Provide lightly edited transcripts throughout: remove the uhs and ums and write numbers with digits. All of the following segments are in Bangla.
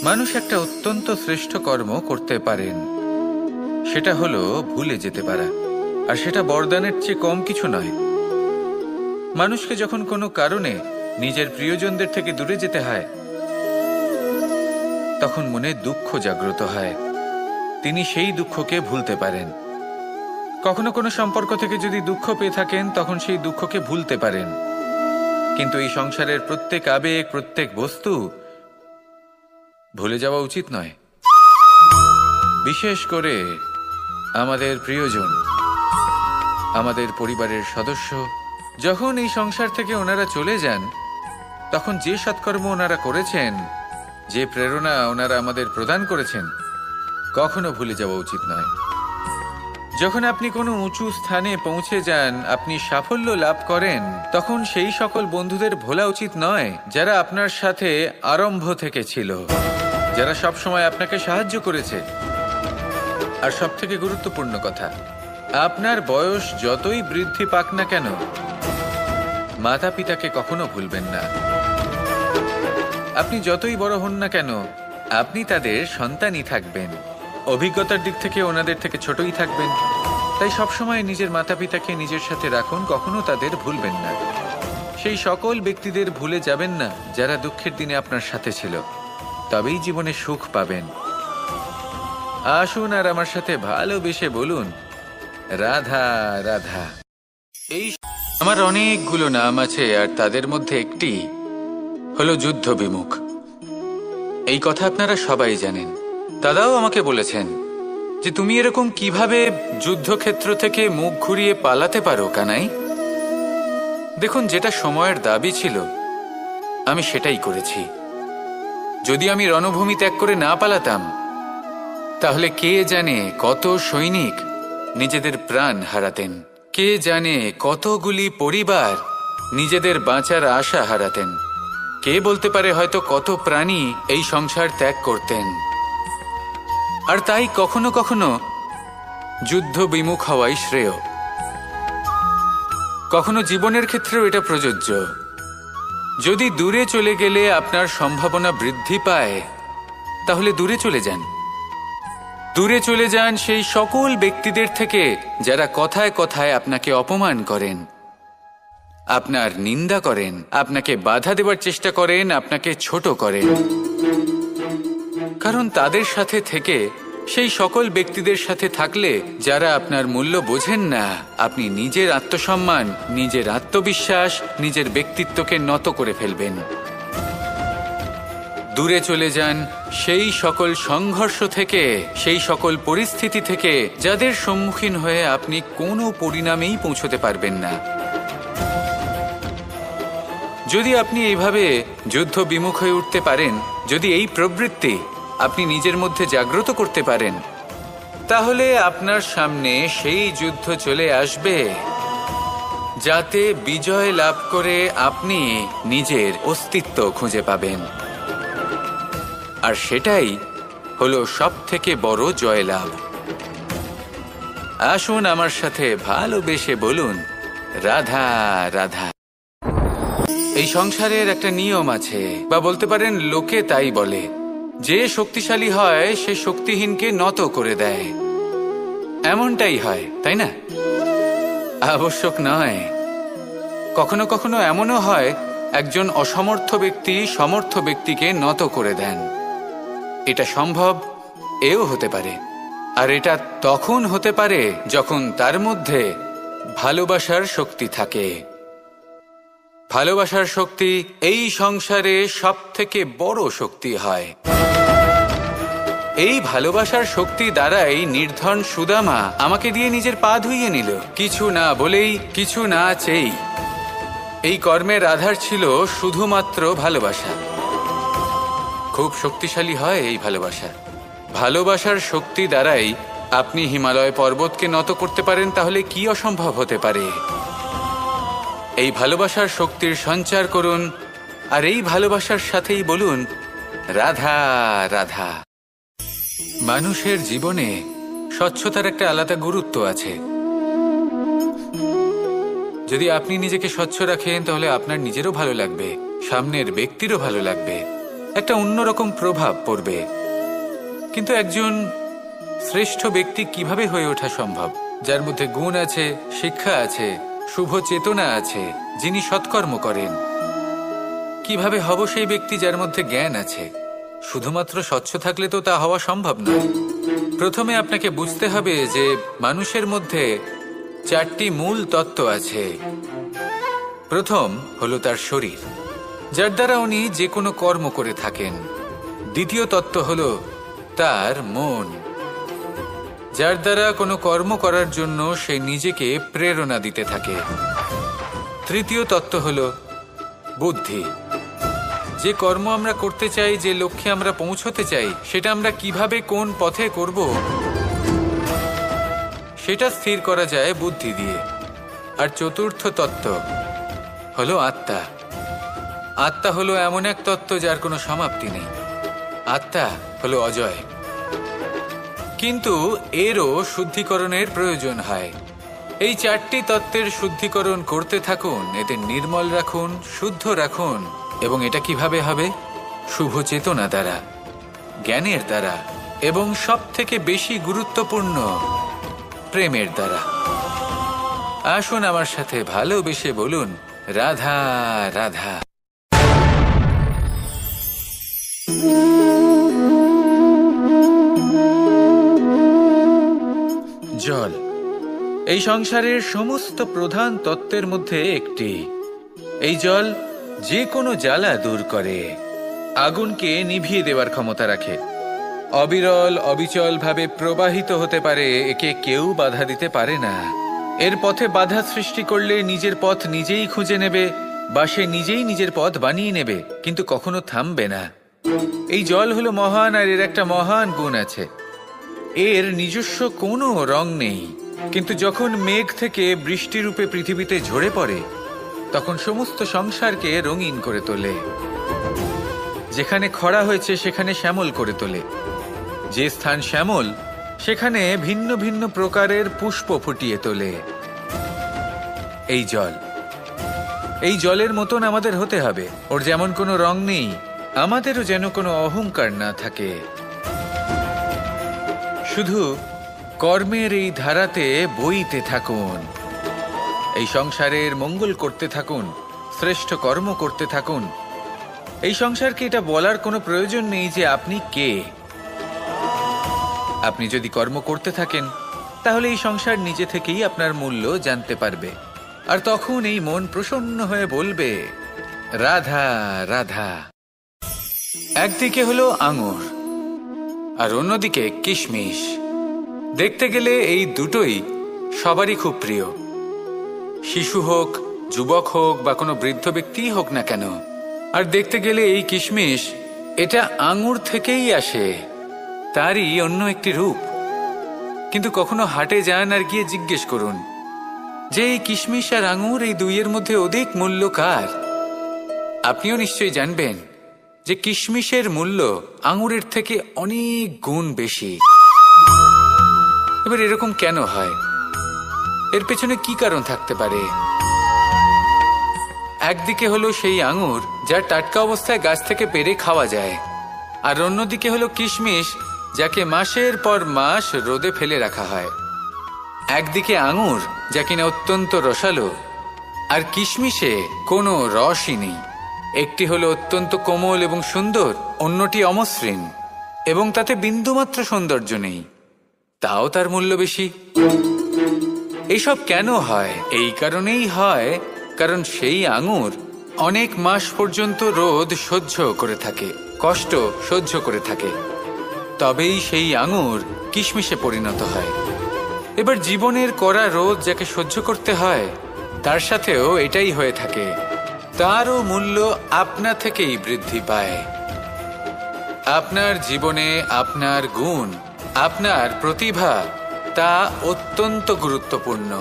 মানুষ একটা অত্যন্ত শ্রেষ্ঠ কর্ম করতে পারেন, সেটা হলো ভুলে যেতে পারা। আর সেটা বরদানের চেয়ে কম কিছু নয়। মানুষকে যখন কোনো কারণে নিজের প্রিয়জনদের থেকে দূরে যেতে হয়, তখন মনে দুঃখ জাগ্রত হয়। তিনি সেই দুঃখকে ভুলতে পারেন। কখনো কোনো সম্পর্ক থেকে যদি দুঃখ পেয়ে থাকেন, তখন সেই দুঃখকে ভুলতে পারেন। কিন্তু এই সংসারের প্রত্যেক আবেগ, প্রত্যেক বস্তু ভুলে যাওয়া উচিত নয়। বিশেষ করে আমাদের প্রিয়জন, আমাদের পরিবারের সদস্য, যখন এই সংসার থেকে ওনারা চলে যান, তখন যে সৎকর্ম ওনারা করেছেন, যে প্রেরণা ওনারা আমাদের প্রদান করেছেন, কখনো ভুলে যাওয়া উচিত নয়। যখন আপনি কোনো উঁচু স্থানে পৌঁছে যান, আপনি সাফল্য লাভ করেন, তখন সেই সকল বন্ধুদের ভোলা উচিত নয় যারা আপনার সাথে আরম্ভ থেকে ছিল, যারা সব সময় আপনাকে সাহায্য করেছে। আর সবথেকে গুরুত্বপূর্ণ কথা, আপনার বয়স যতই বৃদ্ধি পাক না কেন, মাতা পিতাকে কখনো ভুলবেন না। আপনি যতই বড় হন না কেন, আপনি তাদের সন্তানই থাকবেন। অভিজ্ঞতার দিক থেকে ওনাদের থেকে ছোটই থাকবেন। তাই সবসময় নিজের মাতা পিতাকে নিজের সাথে রাখুন, কখনো তাদের ভুলবেন না। সেই সকল ব্যক্তিদের ভুলে যাবেন না যারা দুঃখের দিনে আপনার সাথে ছিল, তবেই জীবনে সুখ পাবেন। আসুন আর আমার সাথে ভালোবেসে বলুন, রাধা রাধা। এই আমার অনেকগুলো নাম আছে, আর তাদের মধ্যে একটি হলো যুদ্ধ বিমুখ। এই কথা আপনারা সবাই জানেন। দাদাও আমাকে বলেছেন যে তুমি এরকম কিভাবে যুদ্ধক্ষেত্র থেকে মুখ ঘুরিয়ে পালাতে পারো কানাই। দেখুন, যেটা সময়ের দাবি ছিল আমি সেটাই করেছি। যদি আমি রণভূমি ত্যাগ করে না পালাতাম, তাহলে কে জানে কত সৈনিক নিজেদের প্রাণ হারাতেন, কে জানে কতগুলি পরিবার নিজেদের বাঁচার আশা হারাতেন, কে বলতে পারে হয়তো কত প্রাণী এই সংসার ত্যাগ করতেন। আর তাই কখনো কখনো যুদ্ধ বিমুখ হওয়াই শ্রেয়। কখনো জীবনের ক্ষেত্রেও এটা প্রযোজ্য। যদি দূরে চলে গেলে আপনার সম্ভাবনা বৃদ্ধি পায়, তাহলে দূরে চলে যান। দূরে চলে যান সেই সকল ব্যক্তিদের থেকে যারা কথায় কথায় আপনাকে অপমান করেন, আপনার নিন্দা করেন, আপনাকে বাধা দেওয়ার চেষ্টা করেন, আপনাকে ছোট করেন। কারণ তাদের সাথে থেকে, সেই সকল ব্যক্তিদের সাথে থাকলে যারা আপনার মূল্য বোঝেন না, আপনি নিজের আত্মসম্মান, নিজের আত্মবিশ্বাস, নিজের ব্যক্তিত্বকে নত করে ফেলবেন। দূরে চলে যান সেই সকল সংঘর্ষ থেকে, সেই সকল পরিস্থিতি থেকে যাদের সম্মুখীন হয়ে আপনি কোনো পরিণামেই পৌঁছতে পারবেন না। যদি আপনি এইভাবে যুদ্ধ বিমুখ হয়ে উঠতে পারেন, যদি এই প্রবৃত্তি আপনি নিজের মধ্যে জাগ্রত করতে পারেন, তাহলে আপনার সামনে সেই যুদ্ধ চলে আসবে যাতে বিজয় লাভ করে আপনি নিজের অস্তিত্ব খুঁজে পাবেন। আর সেটাই হলো সবথেকে বড় জয়লাভ। আসুন আমার সাথে ভালোবেসে বলুন, রাধা রাধা। এই সংসারের একটা নিয়ম আছে, বা বলতে পারেন লোকে তাই বলে, যে শক্তিশালী হয় সে শক্তিহীনকে নত করে দেয়। এমনটাই হয়, তাই না? আবশ্যক নয়। কখনো কখনো এমনও হয় একজন অসমর্থ ব্যক্তি সমর্থ ব্যক্তিকে নত করে দেন। এটা সম্ভব, এও হতে পারে। আর এটা তখন হতে পারে যখন তার মধ্যে ভালোবাসার শক্তি থাকে। ভালোবাসার শক্তি এই সংসারে সবথেকে বড় শক্তি হয়। এই ভালোবাসার শক্তি দ্বারাই নির্ধন সুদামা আমাকে দিয়ে নিজের পা ধুইয়ে নিল, কিছু না বলেই, কিছু না চেয়েই। এই কর্মের আধার ছিল শুধুমাত্র ভালোবাসা। খুব শক্তিশালী হয় এই ভালোবাসা। ভালোবাসার শক্তি দ্বারাই আপনি হিমালয় পর্বতকে নত করতে পারেন, তাহলে কি অসম্ভব হতে পারে? এই ভালোবাসার শক্তির সঞ্চার করুন, আর এই ভালোবাসার সাথেই বলুন, রাধা রাধা। মানুষের জীবনে স্বচ্ছতার একটা আলাদা গুরুত্ব আছে। যদি আপনি নিজেকে স্বচ্ছ রাখেন তাহলে আপনার নিজেরও ভালো লাগবে, সামনের ব্যক্তিরও ভালো লাগবে, একটা অন্যরকম প্রভাব পড়বে। কিন্তু একজন শ্রেষ্ঠ ব্যক্তি কিভাবে হয়ে ওঠা সম্ভব? যার মধ্যে গুণ আছে, শিক্ষা আছে, শুভ চেতনা আছে, যিনি সৎকর্ম করেন। কিভাবে হব সেই ব্যক্তি যার মধ্যে জ্ঞান আছে? শুধুমাত্র স্বচ্ছ থাকলে তো তা হওয়া সম্ভব নয়। প্রথমে আপনাকে বুঝতে হবে যে মানুষের মধ্যে 4টি মূল তত্ত্ব আছে। প্রথম হলো তার শরীর, যার দ্বারা উনি যে কোনো কর্ম করে থাকেন। দ্বিতীয় তত্ত্ব হলো তার মন, যার দ্বারা কোনো কর্ম করার জন্য সে নিজেকে প্রেরণা দিতে থাকে। তৃতীয় তত্ত্ব হলো বুদ্ধি, যে কর্ম আমরা করতে চাই, যে লক্ষ্যে আমরা পৌঁছতে চাই, সেটা আমরা কিভাবে কোন পথে করব সেটা স্থির করা যায় বুদ্ধি দিয়ে। আর চতুর্থ তত্ত্ব হলো আত্মা। আত্মা হলো এমন এক তত্ত্ব যার কোনো সমাপ্তি নেই। আত্মা হলো অজয়। কিন্তু এরও শুদ্ধিকরণের প্রয়োজন হয়। এই 4টি তত্ত্বের শুদ্ধিকরণ করতে থাকুন, এদের নির্মল রাখুন, শুদ্ধ রাখুন। এবং এটা কিভাবে হবে? শুভ চেতনা দ্বারা, জ্ঞানের দ্বারা, এবং সব থেকে বেশি গুরুত্বপূর্ণ প্রেমের দ্বারা। আসুন আমার সাথে ভালোবেসে বলুন, রাধা রাধা। জল এই সংসারের সমস্ত প্রধান তত্ত্বের মধ্যে একটি। এই জল যে কোনো জ্বালা দূর করে, আগুনকে নিভিয়ে দেওয়ার ক্ষমতা রাখে, অবিরল অবিচল ভাবে প্রবাহিত হতে পারে, একে কেউ বাধা দিতে পারে না। এর পথে বাধা সৃষ্টি করলে নিজের পথ নিজেই খুঁজে নেবে বা সে নিজেই নিজের পথ বানিয়ে নেবে, কিন্তু কখনো থামবে না। এই জল হলো মহান, আর এর একটা মহান গুণ আছে, এর নিজস্ব কোনো রং নেই। কিন্তু যখন মেঘ থেকে বৃষ্টিরূপে পৃথিবীতে ঝরে পড়ে, তখন সমস্ত সংসারকে রঙিন করে তোলে। যেখানে খরা হয়েছে সেখানে শ্যামল করে তোলে। যে স্থান শ্যামল সেখানে ভিন্ন ভিন্ন প্রকারের পুষ্প ফুটিয়ে তোলে। এই জল, এই জলের মতন আমাদের হতে হবে। ওর যেমন কোনো রং নেই, আমাদেরও যেন কোনো অহংকার না থাকে। শুধু কর্মের এই ধারাতে বইতে থাকুন, এই সংসারের মঙ্গল করতে থাকুন, শ্রেষ্ঠ কর্ম করতে থাকুন। এই সংসারকে এটা বলার কোনো প্রয়োজন নেই যে আপনি কে। আপনি যদি কর্ম করতে থাকেন তাহলে এই সংসার নিজে থেকেই আপনার মূল্য জানতে পারবে, আর তখন এই মন প্রসন্ন হয়ে বলবে, রাধা রাধা। একদিকে হলো আঙুর আর অন্যদিকে কিশমিশ। দেখতে গেলে এই দুটোই সবারই খুব প্রিয়, শিশু হোক, যুবক হোক বা কোনো বৃদ্ধ ব্যক্তিই হোক না কেন। আর দেখতে গেলে এই কিশমিশ, এটা আঙুর থেকেই আসে, তারই অন্য একটি রূপ। কিন্তু কখনো হাটে যান আর গিয়ে জিজ্ঞেস করুন যে এই কিশমিশ আর আঙুর, এই দুইয়ের মধ্যে অধিক মূল্য কার? আপনিও নিশ্চয়ই জানবেন যে কিশমিশের মূল্য আঙুরের থেকে অনেক গুণ বেশি। এবার এরকম কেন হয়? এর পেছনে কি কারণ থাকতে পারে? একদিকে হলো সেই আঙুর যা টাটকা অবস্থায় গাছ থেকে পেড়ে খাওয়া যায়, আর অন্যদিকে হলো কিশমিশ যাকে মাসের পর মাস রোদে ফেলে রাখা হয়। একদিকে আঙুর যা কিনা অত্যন্ত রসালো, আর কিশমিশে কোনো রসই নেই। একটি হলো অত্যন্ত কোমল এবং সুন্দর, অন্যটি অমসৃণ এবং তাতে বিন্দুমাত্র সৌন্দর্য নেই, তাও তার মূল্য বেশি। এইসব কেন হয়? এই কারণেই হয় কারণ সেই আঙুর অনেক মাস পর্যন্ত রোদ সহ্য করে থাকে, কষ্ট সহ্য করে থাকে, তবেই সেই আঙুর কিশমিশে পরিণত হয়। এবার জীবনের কড়া রোদ যাকে সহ্য করতে হয়, তার সাথেও এটাই হয়ে থাকে, তারও মূল্য আপনা থেকেই বৃদ্ধি পায়। আপনার জীবনে আপনার গুণ, আপনার প্রতিভা, তা অত্যন্ত গুরুত্বপূর্ণ।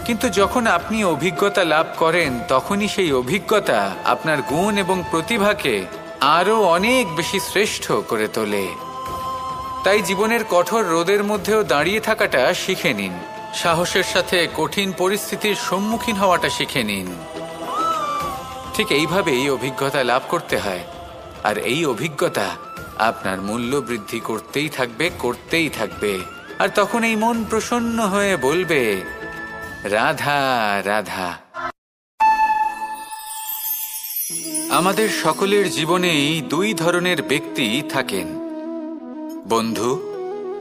কিন্তু যখন আপনি অভিজ্ঞতা লাভ করেন, তখনই সেই অভিজ্ঞতা আপনার গুণ এবং প্রতিভাকে আরো অনেক বেশি শ্রেষ্ঠ করে তোলে। তাই জীবনের কঠোর রোদের মধ্যেও দাঁড়িয়ে থাকাটা শিখে নিন, সাহসের সাথে কঠিন পরিস্থিতির সম্মুখীন হওয়াটা শিখে নিন। ঠিক এইভাবেই অভিজ্ঞতা লাভ করতে হয়, আর এই অভিজ্ঞতা আপনার মূল্য বৃদ্ধি করতেই থাকবে। আর তখন এই মন প্রসন্ন হয়ে বলবে, রাধা রাধা। আমাদের সকলের জীবনেই দুই ধরনের ব্যক্তি থাকেন, বন্ধু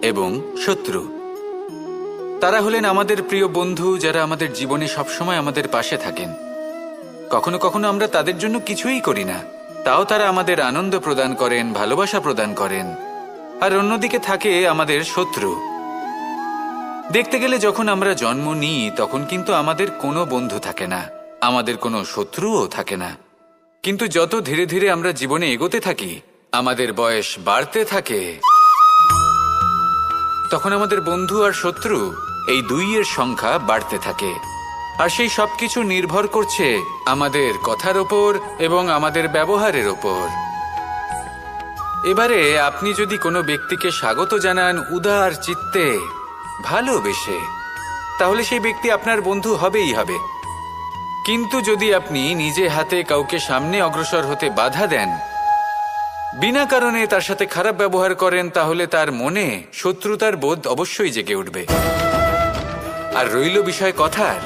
এবং শত্রু। তারা হলেন আমাদের প্রিয় বন্ধু, যারা আমাদের জীবনে সবসময় আমাদের পাশে থাকেন। কখনো কখনো আমরা তাদের জন্য কিছুই করি না, তাও তারা আমাদের আনন্দ প্রদান করেন, ভালোবাসা প্রদান করেন। আর অন্যদিকে থাকে আমাদের শত্রু। দেখতে গেলে যখন আমরা জন্ম নিই তখন কিন্তু আমাদের কোনো বন্ধু থাকে না, আমাদের কোনো শত্রুও থাকে না। কিন্তু যত ধীরে ধীরে আমরা জীবনে এগোতে থাকি, আমাদের বয়স বাড়তে থাকে, তখন আমাদের বন্ধু আর শত্রু এই দুইয়ের সংখ্যা বাড়তে থাকে। আর সেই সবকিছু নির্ভর করছে আমাদের কথার ওপর এবং আমাদের ব্যবহারের ওপর। এবারে আপনি যদি কোনো ব্যক্তিকে স্বাগত জানান উদার চিত্তে, ভালোবেসে, তাহলে সেই ব্যক্তি আপনার বন্ধু হবেই হবে। কিন্তু যদি আপনি নিজে হাতে কাউকে সামনে অগ্রসর হতে বাধা দেন, বিনা কারণে তার সাথে খারাপ ব্যবহার করেন, তাহলে তার মনে শত্রুতার বোধ অবশ্যই জেগে উঠবে। আর রইল বিষয় কথার,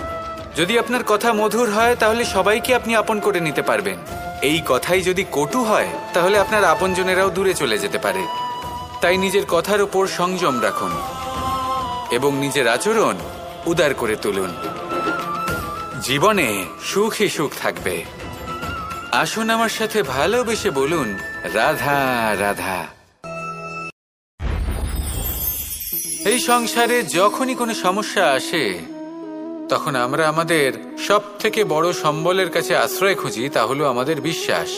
যদি আপনার কথা মধুর হয় তাহলে সবাইকে আপনি আপন করে নিতে পারবেন। এই কথাই যদি কটু হয় তাহলে আপনার আপনজনেরাও দূরে চলে যেতে পারে। তাই নিজের কথার উপর সংযম রাখুন এবং নিজের আচরণ উদার করে তুলুন। জীবনে সুখই সুখ থাকবে। আসুন আমার সাথে ভালোবেসে বলুন, রাধা রাধা। এই সংসারে যখনই কোনো সমস্যা আসে তখন আমরা আমাদের সব থেকে বড় সম্বলের কাছে আশ্রয় খুঁজি, তা হলো আমাদের বিশ্বাস।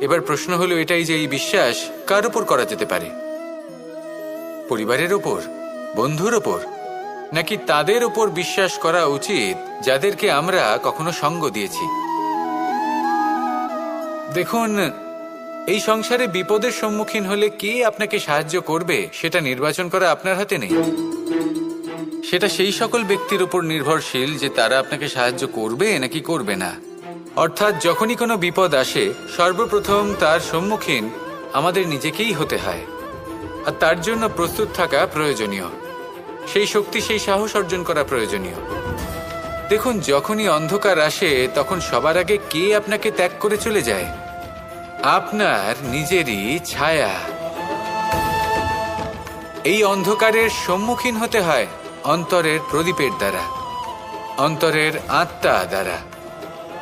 এবার প্রশ্ন হলো এটাই যে এই বিশ্বাস কার উপর করা যেতে পারে? পরিবারের ওপর, বন্ধুর ওপর, নাকি তাদের উপর বিশ্বাস করা উচিত যাদেরকে আমরা কখনো সঙ্গ দিয়েছি? দেখুন, এই সংসারে বিপদের সম্মুখীন হলে কে আপনাকে সাহায্য করবে সেটা নির্বাচন করা আপনার হাতে নেই। সেটা সেই সকল ব্যক্তির উপর নির্ভরশীল যে তারা আপনাকে সাহায্য করবে নাকি করবে না। অর্থাৎ যখনই কোনো বিপদ আসে সর্বপ্রথম তার সম্মুখীন আমাদের নিজেকেই হতে হয়, আর তার জন্য প্রস্তুত থাকা প্রয়োজনীয়। সেই শক্তি, সেই সাহস অর্জন করা প্রয়োজনীয়। দেখুন, যখনই অন্ধকার আসে তখন সবার আগে কে আপনাকে ত্যাগ করে চলে যায়? আপনার নিজেরই ছায়া। এই অন্ধকারের সম্মুখীন হতে হয় অন্তরের প্রদীপের দ্বারা, অন্তরের আত্মা দ্বারা।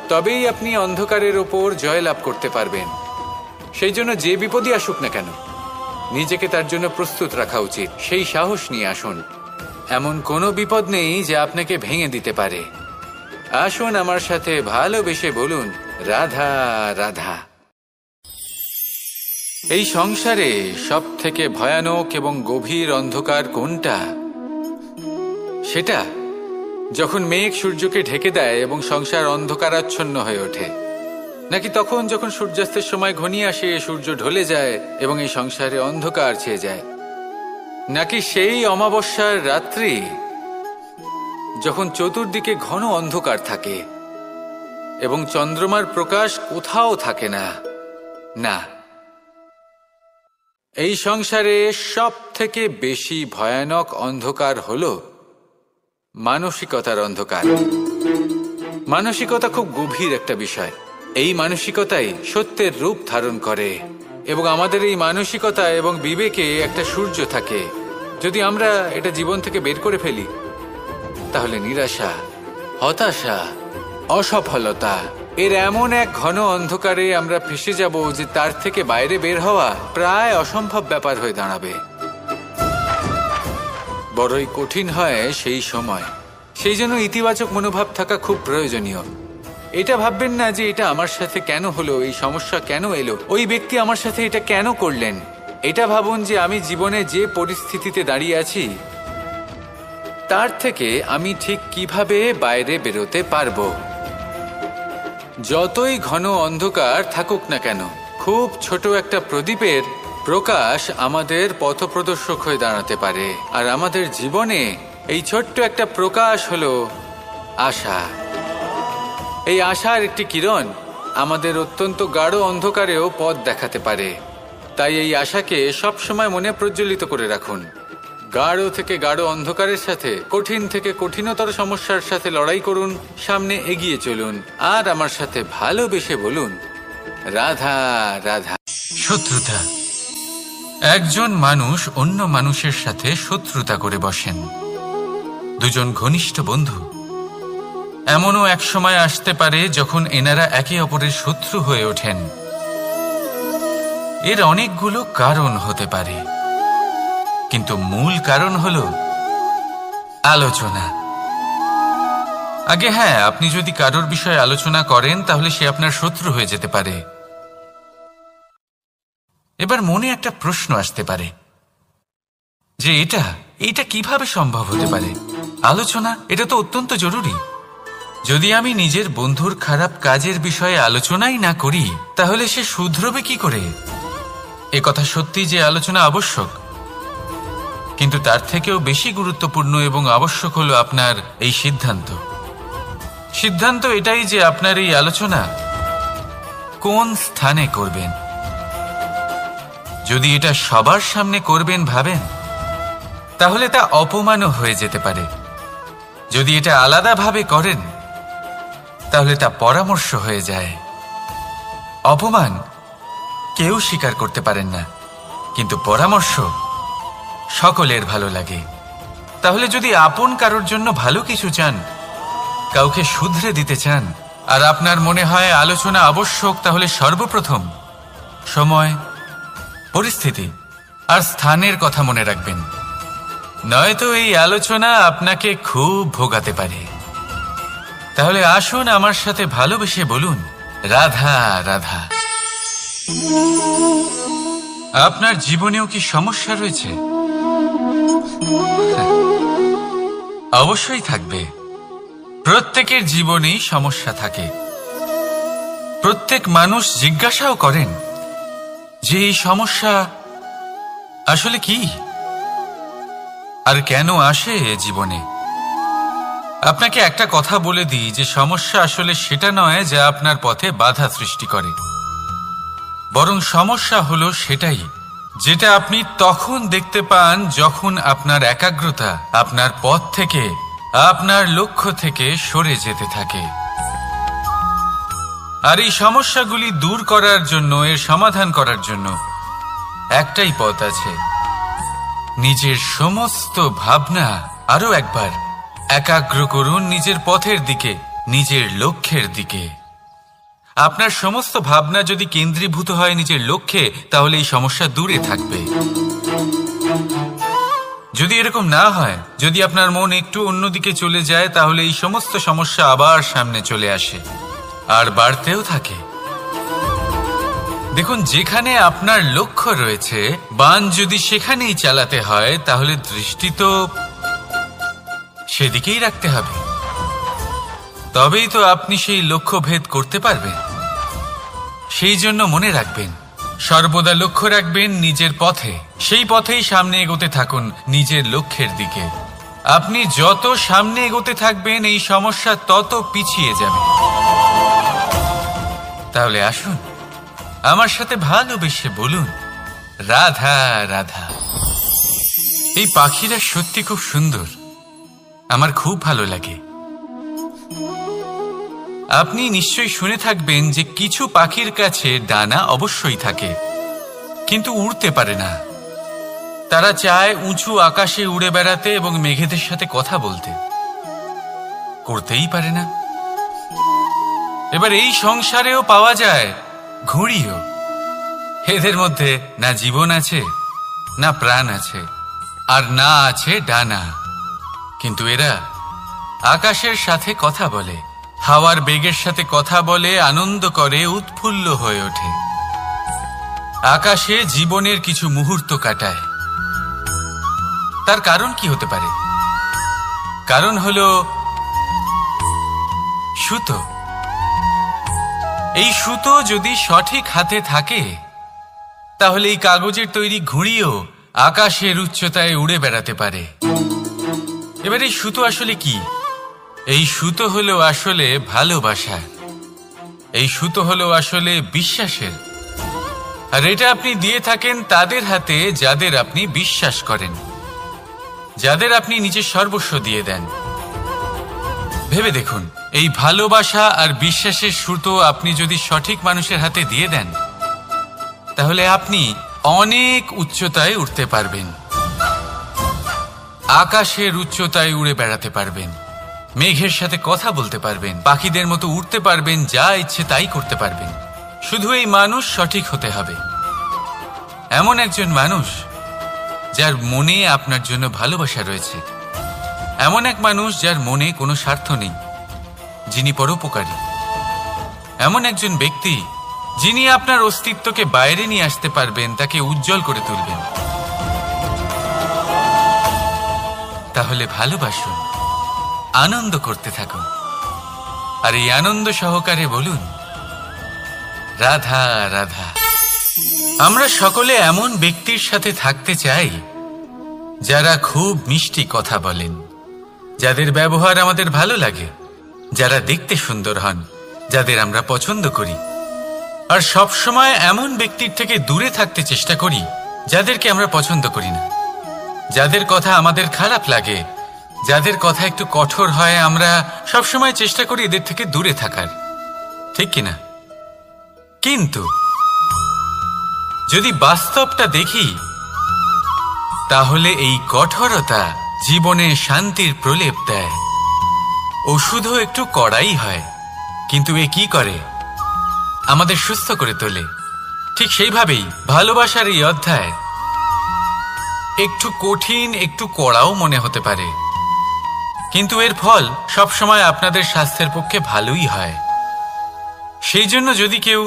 তবেই আপনি অন্ধকারের ওপর জয়লাভ করতে পারবেন। সেই জন্য যে বিপদই আসুক না কেন, নিজেকে তার জন্য প্রস্তুত রাখা উচিত। সেই সাহস নিয়ে আসুন। এমন কোনো বিপদ নেই যে আপনাকে ভেঙে দিতে পারে। আসুন আমার সাথে ভালোবেসে বলুন, রাধা রাধা। এই সংসারে সব থেকে ভয়ানক এবং গভীর অন্ধকার কোনটা? সেটা যখন মেঘ সূর্যকে ঢেকে দেয় এবং সংসার অন্ধকারাচ্ছন্ন হয়ে ওঠে, নাকি তখন যখন সূর্যাস্তের সময় ঘনিয়ে আসে, সূর্য ঢলে যায় এবং এই সংসারে অন্ধকার ছেয়ে যায়, নাকি সেই অমাবস্যার রাত্রি যখন চতুর্দিকে ঘন অন্ধকার থাকে এবং চন্দ্রমার প্রকাশ কোথাও থাকে না? না, এই সংসারে সব থেকে বেশি ভয়ানক অন্ধকার হলো মানসিকতার অন্ধকার। মানসিকতা খুব গভীর একটা বিষয়। এই মানসিকতাই সত্যের রূপ ধারণ করে এবং আমাদের এই মানসিকতা এবং বিবেকে একটা সূর্য থাকে। যদি আমরা এটা জীবন থেকে বের করে ফেলি তাহলে নিরাশা, হতাশা, অসফলতা এর এমন এক ঘন অন্ধকারে আমরা ফেসে যাব যে তার থেকে বাইরে বের হওয়া প্রায় অসম্ভব ব্যাপার হয়ে দাঁড়াবে। বড়ই কঠিন হয় সেই সময়। সেই জন্য ইতিবাচক মনোভাব থাকা খুব প্রয়োজনীয়। এটা ভাববেন না যে এটা আমার সাথে কেন হলো, এই সমস্যা কেন এলো, ওই ব্যক্তি আমার সাথে এটা কেন করলেন। এটা ভাবুন যে আমি জীবনে যে পরিস্থিতিতে দাঁড়িয়ে আছি তার থেকে আমি ঠিক কিভাবে বাইরে বেরোতে পারবো। যতই ঘন অন্ধকার থাকুক না কেন, খুব ছোট একটা প্রদীপের প্রকাশ আমাদের পথপ্রদর্শক হয়ে দাঁড়াতে পারে আর আমাদের জীবনে এই ছোট্ট একটা প্রকাশ হলো আশা। এই আশার একটি কিরণ আমাদের অত্যন্ত গাঢ় অন্ধকারেও পথ দেখাতে পারে। তাই এই আশাকে সবসময় মনে প্রজ্বলিত করে রাখুন। গাঢ় থেকে গাঢ় অন্ধকারের সাথে, কঠিন থেকে কঠিনতর সমস্যার সাথে লড়াই করুন, সামনে এগিয়ে চলুন, আর আমার সাথে ভালোবেসে বলুন, রাধা রাধা। শত্রুতা। একজন মানুষ অন্য মানুষের সাথে শত্রুতা করে বসেন। দুজন ঘনিষ্ঠ বন্ধু, এমনও এক সময় আসতে পারে যখন এনারা একে অপরের শত্রু হয়ে ওঠেন। এর অনেকগুলো কারণ হতে পারে, কিন্তু মূল কারণ হলো আলোচনা। আগে হ্যাঁ, আপনি যদি কারোর বিষয়ে আলোচনা করেন তাহলে সে আপনার শত্রু হয়ে যেতে পারে। এবার মনে একটা প্রশ্ন আসতে পারে যে এটা কিভাবে সম্ভব হতে পারে? আলোচনা, এটা তো অত্যন্ত জরুরি। যদি আমি নিজের বন্ধুর খারাপ কাজের বিষয়ে আলোচনাই না করি তাহলে সে শুধরবে কি করে? এ কথা সত্যি যে আলোচনা আবশ্যক, কিন্তু তার থেকেও বেশি গুরুত্বপূর্ণ এবং আবশ্যক হলো আপনার এই সিদ্ধান্ত এটাই যে আপনার এই আলোচনা কোন স্থানে করবেন। যদি এটা সবার সামনে করবেন ভাবেন, তাহলে তা অপমানও হয়ে যেতে পারে। যদি এটা আলাদাভাবে করেন তাহলে তা পরামর্শ হয়ে যায়। অপমান কেউ স্বীকার করতে পারেন না, কিন্তু পরামর্শ সকলের ভালো লাগে। তাহলে যদি আপন কারোর জন্য ভালো কিছু চান, কাউকে শুধরে দিতে চান, আর আপনার মনে হয় আলোচনা আবশ্যক, তাহলে সর্বপ্রথম সময়, পরিস্থিতি আর স্থানের কথা মনে রাখবেন। নয়তো এই আলোচনা আপনাকে খুব ভোগাতে পারে। তাহলে আসুন আমার সাথে ভালোবেসে বলুন, রাধা রাধা। আপনার জীবনেও কি সমস্যা রয়েছে? অবশ্যই থাকবে। প্রত্যেকের জীবনেই সমস্যা থাকে। প্রত্যেক মানুষ জিজ্ঞাসাও করেন যে এই সমস্যা আসলে কি আর কেন আসে জীবনে। আপনাকে একটা কথা বলে দিই যে সমস্যা আসলে সেটা নয় যা আপনার পথে বাধা সৃষ্টি করে, বরং সমস্যা হলো সেটাই যেটা আপনি তখন দেখতে পান যখন আপনার একাগ্রতা আপনার পথ থেকে, আপনার লক্ষ্য থেকে সরে যেতে থাকে। আর এই সমস্যাগুলি দূর করার জন্য, এর সমাধান করার জন্য একটাই পথ আছে। নিজের সমস্ত ভাবনা আরো একবার একাগ্র করুন নিজের পথের দিকে, নিজের লক্ষ্যের দিকে। আপনার সমস্ত ভাবনা যদি কেন্দ্রীভূত হয় নিজের লক্ষ্যে, তাহলে এই সমস্যা দূরে থাকবে। যদি এরকম না হয়, যদি আপনার মন একটু অন্যদিকে চলে যায়, তাহলে এই সমস্ত সমস্যা আবার সামনে চলে আসে আর বাড়তেও থাকে। দেখুন, যেখানে আপনার লক্ষ্য রয়েছে, বান যদি সেখানেই চালাতে হয়, তাহলে দৃষ্টি তো সেদিকেই রাখতে হবে। তবেই তো আপনি সেই লক্ষ্য ভেদ করতে পারবেন। সেই জন্য মনে রাখবেন, সর্বদা লক্ষ্য রাখবেন নিজের পথে, সেই পথেই সামনে এগোতে থাকুন নিজের লক্ষ্যের দিকে। আপনি যত সামনে এগোতে থাকবেন এই সমস্যা তত পিছিয়ে যাবে। তাহলে আসুন আমার সাথে ভালোবেসে বলুন, রাধা রাধা। এই পাখিরা সত্যি খুব সুন্দর, আমার খুব ভালো লাগে। আপনি নিশ্চয়ই শুনে থাকবেন যে কিছু পাখির কাছে ডানা অবশ্যই থাকে, কিন্তু উড়তে পারে না। তারা চায় উঁচু আকাশে উড়ে বেড়াতে এবং মেঘেদের সাথে কথা বলতে, করতেই পারে না। এবার এই সংসারেও পাওয়া যায় ঘুড়িও। এদের মধ্যে না জীবন আছে, না প্রাণ আছে, আর না আছে ডানা, কিন্তু এরা আকাশের সাথে কথা বলে, হাওয়ার বেগের সাথে কথা বলে, আনন্দ করে, উৎফুল্ল হয়ে ওঠে। আকাশে জীবনের কিছু মুহূর্ত কাটায়। তার কারণ কি হতে পারে? কারণ হলো সুতো। এই সুতো যদি সঠিক হাতে থাকে, তাহলে এই কাগজের তৈরি ঘুড়িও আকাশের উচ্চতায় উড়ে বেড়াতে পারে এবার এই সুতো আসলে কি? এই সুতো হলো আসলে ভালোবাসা, এই সুতো হলো আসলে বিশ্বাসের। আর এটা আপনি দিয়ে থাকেন তাদের হাতে যাদের আপনি বিশ্বাস করেন, যাদের আপনি নিজের সর্বস্ব দিয়ে দেন। ভেবে দেখুন, এই ভালোবাসা আর বিশ্বাসের সুতো আপনি যদি সঠিক মানুষের হাতে দিয়ে দেন, তাহলে আপনি অনেক উচ্চতায় উঠতে পারবেন, আকাশের উচ্চতায় উড়ে বেড়াতে পারবেন, মেঘের সাথে কথা বলতে পারবেন, পাখিদের মতো উড়তে পারবেন, যা ইচ্ছে তাই করতে পারবেন। শুধু এই মানুষ সঠিক হতে হবে, এমন একজন মানুষ যার মনে আপনার জন্য ভালোবাসা রয়েছে, এমন এক মানুষ যার মনে কোনো স্বার্থ নেই, যিনি পরোপকারী, এমন একজন ব্যক্তি যিনি আপনার অস্তিত্বকে বাইরে নিয়ে আসতে পারবেন, তাকে উজ্জ্বল করে তুলবেন। তাহলে ভালোবাসুন, আনন্দ করতে থাকুন, আর এই আনন্দ সহকারে বলুন, রাধা রাধা। আমরা সকলে এমন ব্যক্তির সাথে থাকতে চাই যারা খুব মিষ্টি কথা বলেন, যাদের ব্যবহার আমাদের ভালো লাগে, যারা দেখতে সুন্দর হন, যাদের আমরা পছন্দ করি। আর সব সময় এমন ব্যক্তির থেকে দূরে থাকতে চেষ্টা করি যাদেরকে আমরা পছন্দ করি না, যাদের কথা আমাদের খারাপ লাগে, যাদের কথা একটু কঠোর হয়। আমরা সবসময় চেষ্টা করি এদের থেকে দূরে থাকার, ঠিক কিনা? কিন্তু যদি বাস্তবটা দেখি, তাহলে এই কঠোরতা জীবনে শান্তির প্রলেপ দেয়। ওষুধও একটু কড়াই হয়, কিন্তু এ কি করে? আমাদের সুস্থ করে তোলে। ঠিক সেইভাবেই ভালোবাসার এই অধ্যায় একটু কঠিন, একটু কড়াও মনে হতে পারে, কিন্তু এর ফল সবসময় আপনাদের স্বাস্থ্যের পক্ষে ভালোই হয়। সেই জন্য যদি কেউ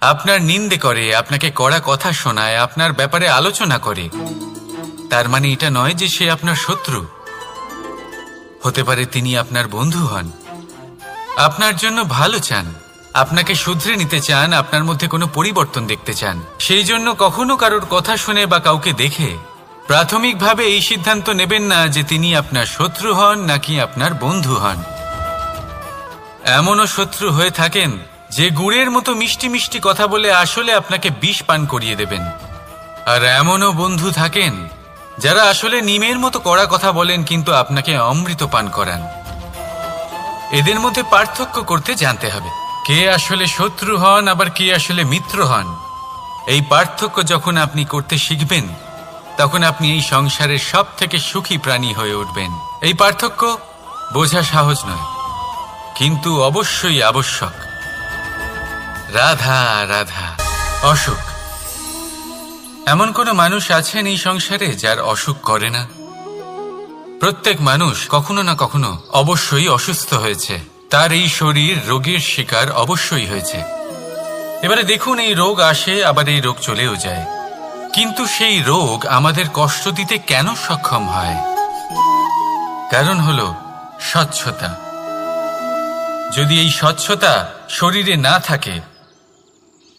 আপনার নিন্দে করে, আপনাকে কড়া কথা শোনায়, আপনার ব্যাপারে আলোচনা করে, তার মানে এটা নয় যে সে আপনার শত্রু। হতে পারে তিনি আপনার বন্ধু হন, আপনার জন্য ভালো চান, আপনাকে শুধরে নিতে চান, আপনার মধ্যে কোনো পরিবর্তন দেখতে চান। সেই জন্য কখনো কারোর কথা শুনে বা কাউকে দেখে প্রাথমিকভাবে এই সিদ্ধান্ত নেবেন না যে তিনি আপনার শত্রু হন নাকি আপনার বন্ধু হন। এমনও শত্রু হয়ে থাকেন যে গুড়ের মতো মিষ্টি মিষ্টি কথা বলে আসলে আপনাকে বিষ পান করিয়ে দেবেন। আর এমনও বন্ধু থাকেন যারা আসলে নিমের মতো কড়া কথা বলেন কিন্তু আপনাকে অমৃত পান করান। এদের মধ্যে পার্থক্য করতে জানতে হবে, কে আসলে শত্রু হন আবার কে আসলে মিত্র হন। এই পার্থক্য যখন আপনি করতে শিখবেন, তখন আপনি এই সংসারের সব থেকে সুখী প্রাণী হয়ে উঠবেন। এই পার্থক্য বোঝা সহজ নয়, কিন্তু অবশ্যই আবশ্যক। রাধা রাধা। অসুখ। এমন কোনো মানুষ আছেন এই সংসারে যার অসুখ করে না? প্রত্যেক মানুষ কখনো না কখনো অবশ্যই অসুস্থ হয়েছে, তার এই শরীর রোগের শিকার অবশ্যই হয়েছে। এবারে দেখুন, এই রোগ আসে, আবার এই রোগ চলেও যায়, কিন্তু সেই রোগ আমাদের কষ্ট দিতে কেন সক্ষম হয়? কারণ হলো স্বচ্ছতা। যদি এই স্বচ্ছতা শরীরে না থাকে,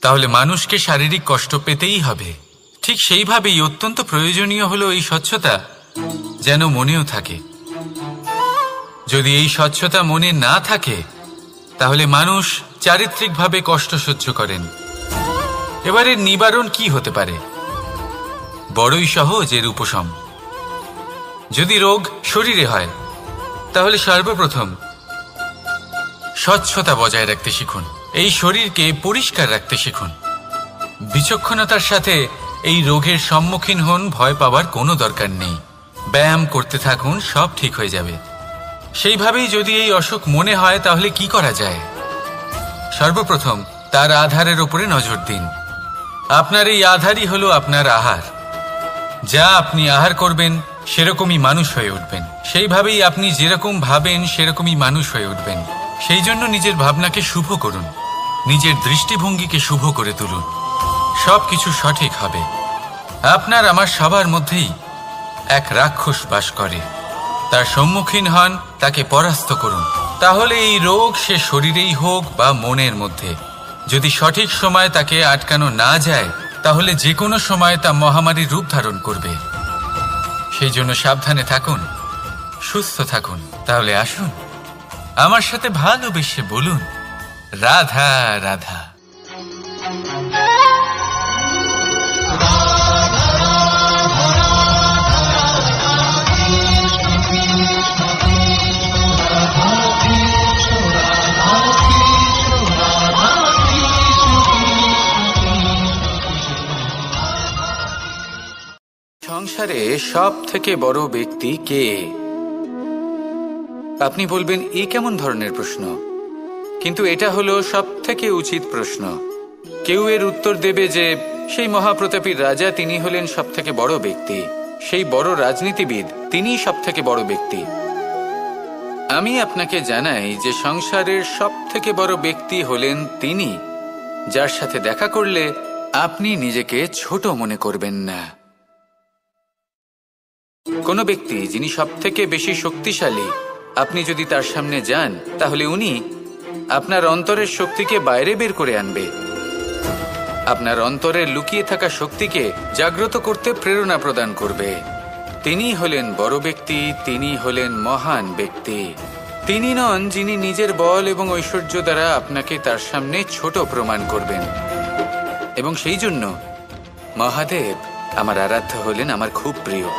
তাহলে মানুষকে শারীরিক কষ্ট পেতেই হবে। ঠিক সেইভাবেই অত্যন্ত প্রয়োজনীয় হলো এই স্বচ্ছতা যেন মনেও থাকে। যদি এই স্বচ্ছতা মনে না থাকে, তাহলে মানুষ চারিত্রিকভাবে কষ্ট সহ্য করেন। এবারে নিবারণ কি হতে পারে? বড়ই সহজ এর উপশম। যদি রোগ শরীরে হয়, তাহলে সর্বপ্রথম স্বচ্ছতা বজায় রাখতে শিখুন, এই শরীরকে পরিষ্কার রাখতে শিখুন। বিচক্ষণতার সাথে এই রোগের সম্মুখীন হন, ভয় পাওয়ার কোনো দরকার নেই। ব্যায়াম করতে থাকুন, সব ঠিক হয়ে যাবে। সেইভাবেই যদি এই অসুখ মনে হয়, তাহলে কি করা যায়? সর্বপ্রথম তার আধারের উপরে নজর দিন। আপনার এই আধারই হলো আপনার আহার। যা আপনি আহার করবেন সেরকমই মানুষ হয়ে উঠবেন। সেইভাবেই আপনি যেরকম ভাবেন সেরকমই মানুষ হয়ে উঠবেন। সেই জন্য নিজের ভাবনাকে শুভ করুন, নিজের দৃষ্টিভঙ্গিকে শুভ করে তুলুন, সব কিছু সঠিক হবে। আপনার আমার সবার মধ্যেই এক রাক্ষস বাস করে, তার সম্মুখীন হন, তাকে পরাস্ত করুন। তাহলে এই রোগ সে শরীরেই হোক বা মনের মধ্যে, যদি সঠিক সময় তাকে আটকানো না যায়, তাহলে যে কোনো সময় তা মহামারীর রূপ ধারণ করবে। সেই জন্য সাবধানে থাকুন, সুস্থ থাকুন। তাহলে আসুন আমার সাথে ভালোবেসে বলুন, রাধা রাধা। সংসারে সব থেকে বড় ব্যক্তি কে? আপনি বলবেন এ কেমন ধরনের প্রশ্ন, কিন্তু এটা হলো সব থেকে উচিত প্রশ্ন। কেউ এর উত্তর দেবে যে সেই মহাপ্রতাপী রাজা, তিনি হলেন সব থেকে বড় ব্যক্তি, সেই বড় রাজনীতিবিদ, তিনি সব থেকে বড় ব্যক্তি। আমি আপনাকে জানাই যে সংসারের সব থেকে বড় ব্যক্তি হলেন তিনি, যার সাথে দেখা করলে আপনি নিজেকে ছোট মনে করবেন না। কোনো ব্যক্তি যিনি সব থেকে বেশি শক্তিশালী, আপনি যদি তার সামনে যান তাহলে উনি আপনার অন্তরের শক্তিকে বাইরে বের করে আনবে, আপনার অন্তরের লুকিয়ে থাকা শক্তিকে জাগ্রত করতে প্রেরণা প্রদান করবে। তিনি হলেন বড় ব্যক্তি, তিনি হলেন মহান ব্যক্তি। তিনি নন যিনি নিজের বল এবং ঐশ্বর্য দ্বারা আপনাকে তার সামনে ছোট প্রমাণ করবেন। এবং সেই জন্য মহাদেব আমার আরাধ্য হলেন আমার খুব প্রিয়।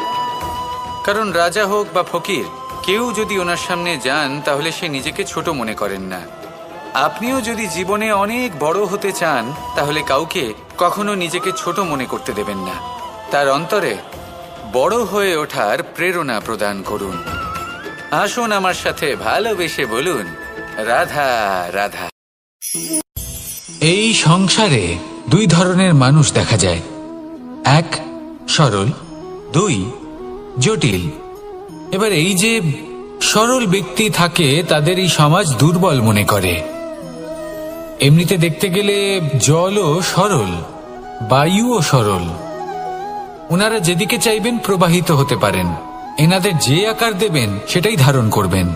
কারণ রাজা হোক বা ফকির, কেউ যদি ওনার সামনে যান তাহলে সে নিজেকে ছোট মনে করেন না। আপনিও যদি জীবনে অনেক বড় হতে চান তাহলে কাউকে কখনো নিজেকে ছোট মনে করতে দেবেন না। তার অন্তরে বড় হয়ে ওঠার প্রেরণা প্রদান করুন। আসুন আমার সাথে ভালোবেসে বলুন, রাধা রাধা। এই সংসারে দুই ধরনের মানুষ দেখা যায়, এক সরল, দুই জটিল। এবার এই যে সরল ব্যক্তি থাকে তাদের এই সমাজ দুর্বল মনে করে। এমনিতে দেখতে গেলে জলও সরল, বায়ুও সরল, ওনারা যেদিকে চাইবেন প্রবাহিত হতে পারেন, এনাদের যে আকার দেবেন সেটাই ধারণ করবেন।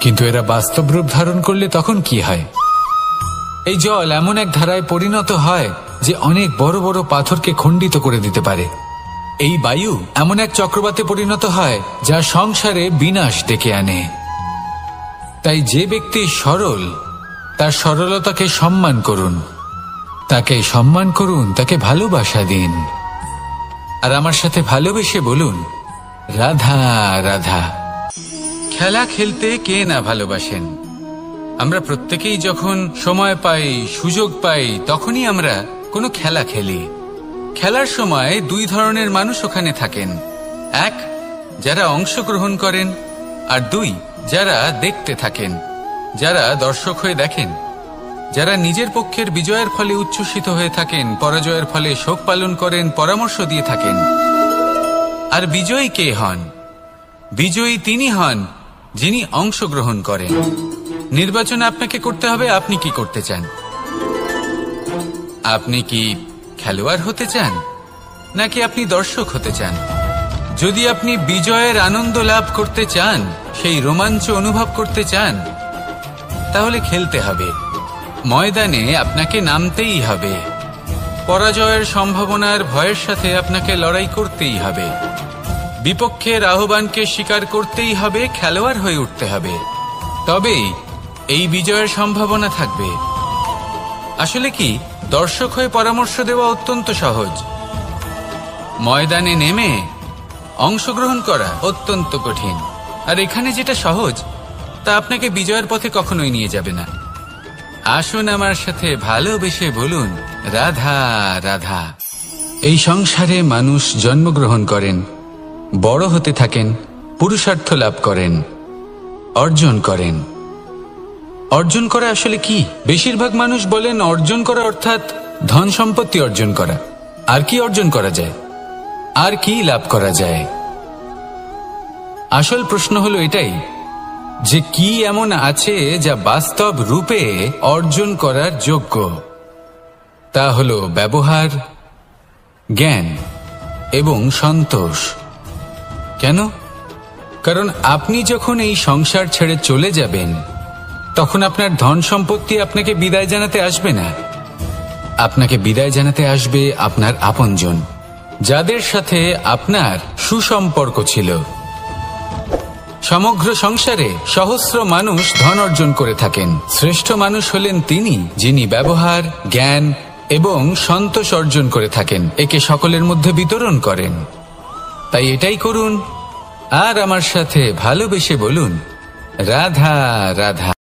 কিন্তু এরা বাস্তব রূপ ধারণ করলে তখন কি হয়? এই জল এমন এক ধারায় পরিণত হয় যে অনেক বড় বড় পাথরকে খণ্ডিত করে দিতে পারে। এই বায়ু এমন এক চক্রবাতে পরিণত হয় যা সংসারে বিনাশ ডেকে আনে। তাই যে ব্যক্তি সরল, তার সরলতাকে সম্মান করুন, তাকে সম্মান করুন, তাকে ভালোবাসা দিন। আর আমার সাথে ভালোবেসে বলুন, রাধা রাধা। খেলা খেলতে কে না ভালোবাসেন? আমরা প্রত্যেকেই যখন সময় পাই, সুযোগ পাই, তখনই আমরা কোনো খেলা খেলি। খেলার সময় দুই ধরনের মানুষ ওখানে থাকেন, এক যারা অংশগ্রহণ করেন, আর দুই যারা দেখতে থাকেন, যারা দর্শক হয়ে দেখেন, যারা নিজের পক্ষের বিজয়ের ফলে উচ্ছ্বসিত হয়ে থাকেন, পরাজয়ের ফলে শোক পালন করেন, পরামর্শ দিয়ে থাকেন। আর বিজয়ী কে হন? বিজয়ী তিনি হন যিনি অংশগ্রহণ করেন। নির্বাচন আপনাকে করতে হবে, আপনি কি করতে চান? আপনি কি খেলোয়াড় হতে চান নাকি আপনি দর্শক হতে চান? যদি আপনি বিজয়ের আনন্দ লাভ করতে চান, সেই রোমাঞ্চ অনুভব করতে চান, তাহলে খেলতে হবে, ময়দানে আপনাকে নামতেই হবে। পরাজয়ের সম্ভাবনার ভয়ের সাথে আপনাকে লড়াই করতেই হবে, বিপক্ষের আহ্বানকে স্বীকার করতেই হবে, খেলোয়াড় হয়ে উঠতে হবে, তবেই এই বিজয়ের সম্ভাবনা থাকবে। আসলে কি, দর্শক হয়ে পরামর্শ দেওয়া অত্যন্ত সহজ, ময়দানে নেমে অংশগ্রহণ করা অত্যন্ত কঠিন। আর এখানে যেটা সহজ তা আপনাকে বিজয়ের পথে কখনোই নিয়ে যাবে না। আসুন আমার সাথে ভালোবেসে বলুন, রাধা রাধা। এই সংসারে মানুষ জন্মগ্রহণ করেন, বড় হতে থাকেন, পুরুষার্থ লাভ করেন, অর্জন করেন। অর্জন করা আসলে কি? বেশিরভাগ মানুষ বলেন অর্জন করা অর্থাৎ ধন সম্পত্তি অর্জন করা। আর কি অর্জন করা যায়? আর কি লাভ করা যায়? আসল প্রশ্ন হলো এটাই যে কি এমন আছে যা বাস্তব রূপে অর্জন করার যোগ্য। তা হলো ব্যবহার, জ্ঞান এবং সন্তোষ। কেন? কারণ আপনি যখন এই সংসার ছেড়ে চলে যাবেন তখন আপনার ধন সম্পত্তি আপনাকে বিদায় জানাতে আসবে না। আপনাকে বিদায় জানাতে আসবে আপনার আপনজন, যাদের সাথে আপনার সুসম্পর্ক ছিল। সমগ্র সংসারে সহস্র মানুষ ধন অর্জন করে থাকেন। শ্রেষ্ঠ মানুষ হলেন তিনি, যিনি ব্যবহার, জ্ঞান এবং সন্তোষ অর্জন করে থাকেন, একে সকলের মধ্যে বিতরণ করেন। তাই এটাই করুন আর আমার সাথে ভালোবেসে বলুন, রাধা রাধা।